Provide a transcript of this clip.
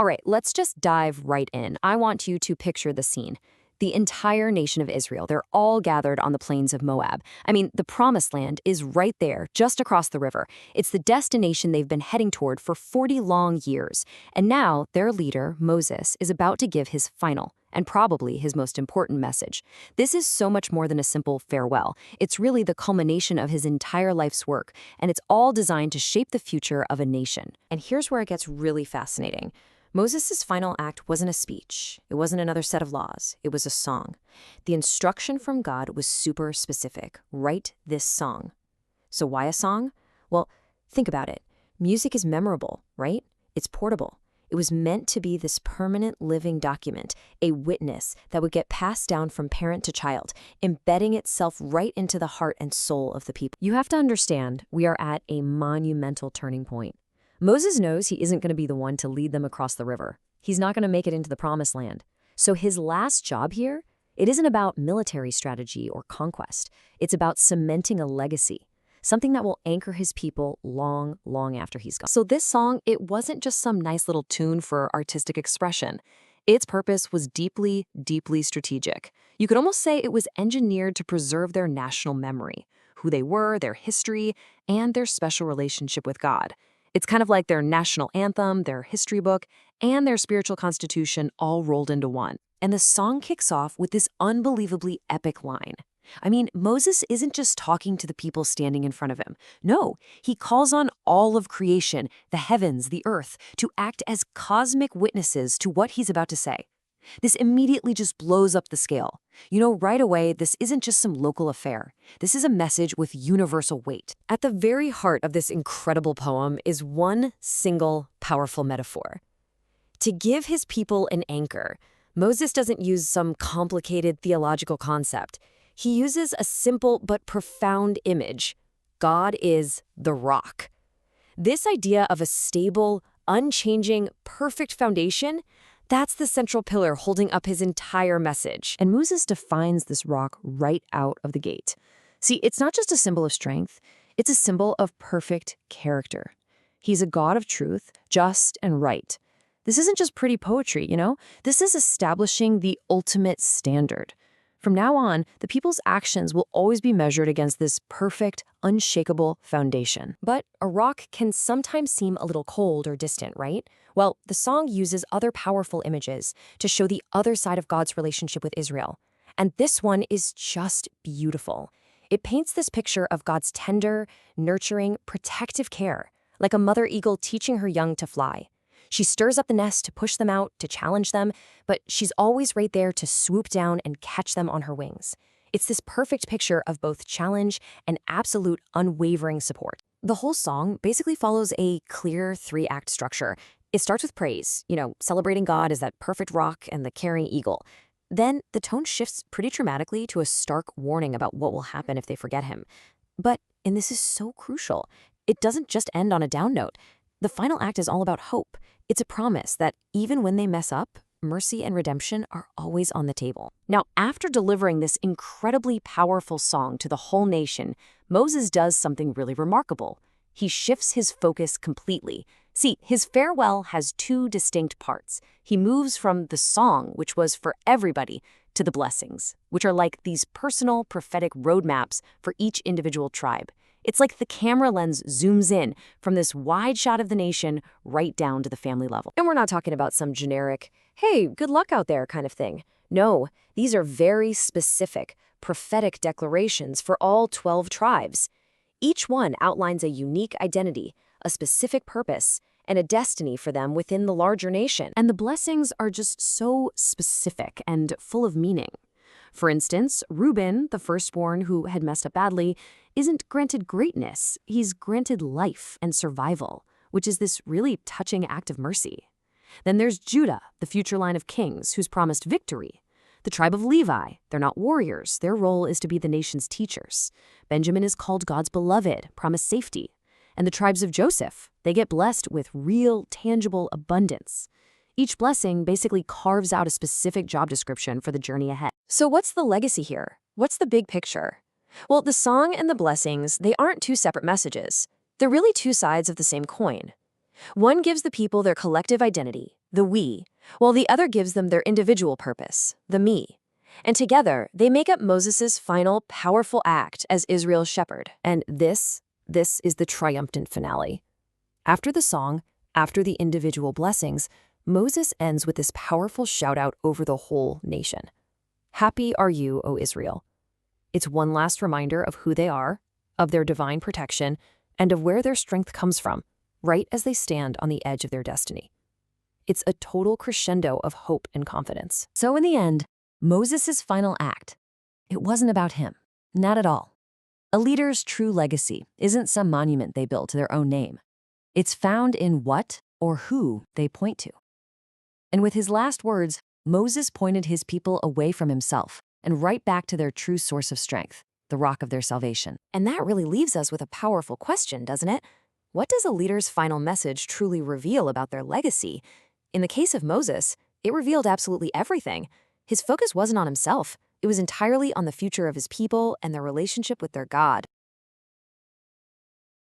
All right, let's just dive right in. I want you to picture the scene. The entire nation of Israel, they're all gathered on the plains of Moab. I mean, the promised land is right there, just across the river. It's the destination they've been heading toward for 40 long years. And now their leader, Moses, is about to give his final, and probably his most important message. This is so much more than a simple farewell. It's really the culmination of his entire life's work, and it's all designed to shape the future of a nation. And here's where it gets really fascinating. Moses' final act wasn't a speech. It wasn't another set of laws. It was a song. The instruction from God was super specific. Write this song. So why a song? Well, think about it. Music is memorable, right? It's portable. It was meant to be this permanent living document, a witness that would get passed down from parent to child, embedding itself right into the heart and soul of the people. You have to understand, we are at a monumental turning point. Moses knows he isn't going to be the one to lead them across the river. He's not going to make it into the promised land. So his last job here, it isn't about military strategy or conquest. It's about cementing a legacy, something that will anchor his people long, long after he's gone. So this song, it wasn't just some nice little tune for artistic expression. Its purpose was deeply, deeply strategic. You could almost say it was engineered to preserve their national memory, who they were, their history, and their special relationship with God. It's kind of like their national anthem, their history book, and their spiritual constitution all rolled into one. And the song kicks off with this unbelievably epic line. I mean, Moses isn't just talking to the people standing in front of him. No, he calls on all of creation, the heavens, the earth, to act as cosmic witnesses to what he's about to say. This immediately just blows up the scale. You know, right away, this isn't just some local affair. This is a message with universal weight. At the very heart of this incredible poem is one single, powerful metaphor. To give his people an anchor, Moses doesn't use some complicated theological concept. He uses a simple but profound image. God is the rock. This idea of a stable, unchanging, perfect foundation, that's the central pillar holding up his entire message. And Moses defines this rock right out of the gate. See, it's not just a symbol of strength, it's a symbol of perfect character. He's a God of truth, just and right. This isn't just pretty poetry, you know? This is establishing the ultimate standard. From now on, the people's actions will always be measured against this perfect, unshakable foundation. But a rock can sometimes seem a little cold or distant, right? Well, the song uses other powerful images to show the other side of God's relationship with Israel. And this one is just beautiful. It paints this picture of God's tender, nurturing, protective care, like a mother eagle teaching her young to fly. She stirs up the nest to push them out, to challenge them, but she's always right there to swoop down and catch them on her wings. It's this perfect picture of both challenge and absolute unwavering support. The whole song basically follows a clear three-act structure. It starts with praise, celebrating God as that perfect rock and the carrying eagle. Then the tone shifts pretty dramatically to a stark warning about what will happen if they forget him. But, and this is so crucial, it doesn't just end on a down note. The final act is all about hope. It's a promise that even when they mess up, mercy and redemption are always on the table. Now, after delivering this incredibly powerful song to the whole nation, Moses does something really remarkable. He shifts his focus completely. See, his farewell has two distinct parts. He moves from the song, which was for everybody, to the blessings, which are like these personal prophetic roadmaps for each individual tribe. It's like the camera lens zooms in from this wide shot of the nation right down to the family level. And we're not talking about some generic, hey, good luck out there kind of thing. No, these are very specific, prophetic declarations for all 12 tribes. Each one outlines a unique identity, a specific purpose, and a destiny for them within the larger nation. And the blessings are just so specific and full of meaning. For instance, Reuben, the firstborn who had messed up badly, isn't granted greatness. He's granted life and survival, which is this really touching act of mercy. Then there's Judah, the future line of kings, who's promised victory. The tribe of Levi, they're not warriors. Their role is to be the nation's teachers. Benjamin is called God's beloved, promised safety. And the tribes of Joseph, they get blessed with real, tangible abundance. Each blessing basically carves out a specific job description for the journey ahead. So what's the legacy here? What's the big picture? Well, the song and the blessings, they aren't two separate messages. They're really two sides of the same coin. One gives the people their collective identity, the we, while the other gives them their individual purpose, the me. And together, they make up Moses' final, powerful act as Israel's shepherd. And this is the triumphant finale. After the song, after the individual blessings, Moses ends with this powerful shout-out over the whole nation. Happy are you, O Israel. It's one last reminder of who they are, of their divine protection, and of where their strength comes from, right as they stand on the edge of their destiny. It's a total crescendo of hope and confidence. So in the end, Moses' final act, it wasn't about him, not at all. A leader's true legacy isn't some monument they build to their own name. It's found in what or who they point to. And with his last words, Moses pointed his people away from himself and right back to their true source of strength, the rock of their salvation. And that really leaves us with a powerful question, doesn't it? What does a leader's final message truly reveal about their legacy? In the case of Moses, it revealed absolutely everything. His focus wasn't on himself. It was entirely on the future of his people and their relationship with their God.